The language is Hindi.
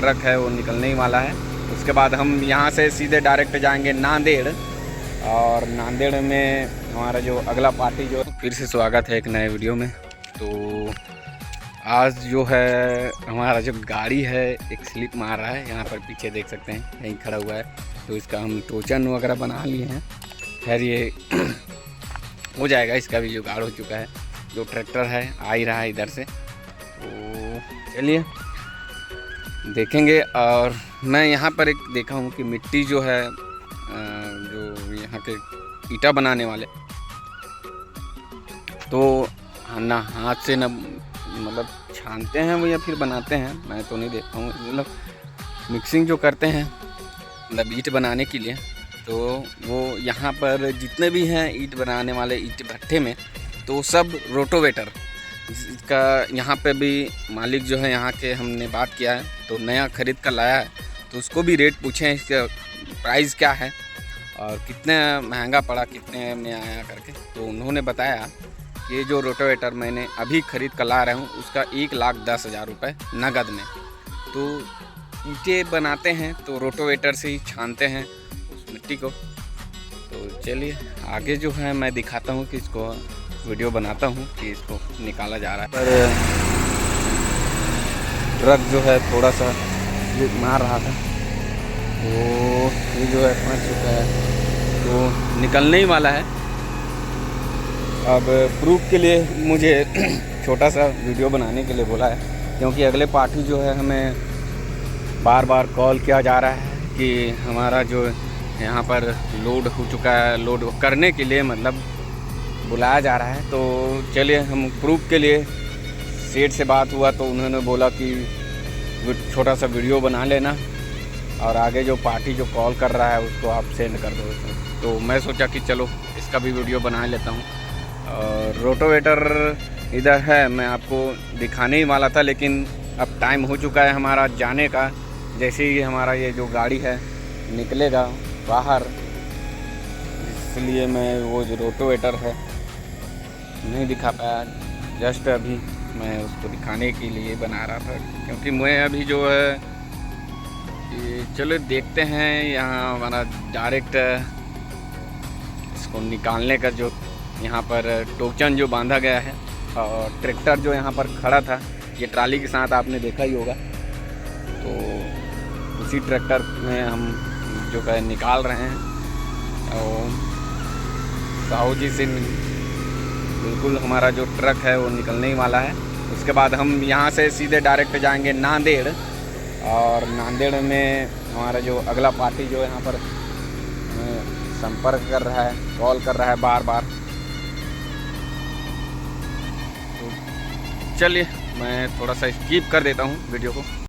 ट्रक है वो निकलने ही वाला है। उसके बाद हम यहाँ से सीधे डायरेक्ट जाएंगे नांदेड़, और नांदेड़ में हमारा जो अगला पार्टी जो फिर से स्वागत है एक नए वीडियो में। तो आज जो है हमारा जो गाड़ी है एक स्लिप मार रहा है, यहाँ पर पीछे देख सकते हैं यहीं खड़ा हुआ है। तो इसका हम टोचन वगैरह बना लिए हैं, खैर ये हो जाएगा, इसका भी जुगाड़ हो चुका है। जो ट्रैक्टर है आ ही रहा है इधर से, तो चलिए देखेंगे। और मैं यहाँ पर एक देखा हूँ कि मिट्टी जो है जो यहाँ के ईटा बनाने वाले, तो ना हाथ से ना मतलब छानते हैं वो या फिर बनाते हैं, मैं तो नहीं देखता हूँ। मतलब मिक्सिंग जो करते हैं मतलब ईंट बनाने के लिए, तो वो यहाँ पर जितने भी हैं ईंट बनाने वाले ईंट भट्ठे में, तो सब रोटोवेटर इसका यहाँ पे भी मालिक जो है यहाँ के, हमने बात किया है तो नया ख़रीद कर लाया है। तो उसको भी रेट पूछे हैं, इसका प्राइस क्या है और कितने महंगा पड़ा, कितने में आया करके। तो उन्होंने बताया कि ये जो रोटोवेटर मैंने अभी ख़रीद कर ला रहा हूँ उसका 1,10,000 रुपये नगद में। तो ईंटें बनाते हैं तो रोटोवेटर से ही छानते हैं उस मिट्टी को। तो चलिए आगे जो है मैं दिखाता हूँ कि इसको वीडियो बनाता हूँ कि इसको निकाला जा रहा है। पर ट्रक जो है थोड़ा सा मार रहा था, तो ये जो है फंस चुका है, तो निकलने ही वाला है। अब प्रूफ के लिए मुझे छोटा सा वीडियो बनाने के लिए बोला है, क्योंकि अगले पार्टी जो है हमें बार बार कॉल किया जा रहा है कि हमारा जो यहाँ पर लोड हो चुका है, लोड करने के लिए मतलब बुलाया जा रहा है। तो चलिए हम प्रूफ के लिए सेठ से बात हुआ, तो उन्होंने बोला कि छोटा सा वीडियो बना लेना और आगे जो पार्टी जो कॉल कर रहा है उसको आप सेंड कर दो। तो मैं सोचा कि चलो इसका भी वीडियो बना लेता हूँ। और रोटोवेटर इधर है, मैं आपको दिखाने ही वाला था, लेकिन अब टाइम हो चुका है हमारा जाने का। जैसे ही हमारा ये जो गाड़ी है निकलेगा बाहर, इसलिए मैं वो जो रोटोवेटर है नहीं दिखा पाया। जस्ट अभी मैं उसको दिखाने के लिए बना रहा था, क्योंकि मैं अभी जो है ये चलो देखते हैं यहाँ हमारा डायरेक्ट इसको निकालने का जो यहाँ पर टोचन जो बांधा गया है, और ट्रैक्टर जो यहाँ पर खड़ा था ये ट्राली के साथ आपने देखा ही होगा। तो उसी ट्रैक्टर में हम जो है निकाल रहे हैं, और साहू जी से बिल्कुल हमारा जो ट्रक है वो निकलने ही वाला है। उसके बाद हम यहाँ से सीधे डायरेक्ट जाएंगे नांदेड़, और नांदेड़ में हमारा जो अगला पार्टी जो यहाँ पर संपर्क कर रहा है, कॉल कर रहा है बार बार। तो चलिए मैं थोड़ा सा स्किप कर देता हूँ वीडियो को।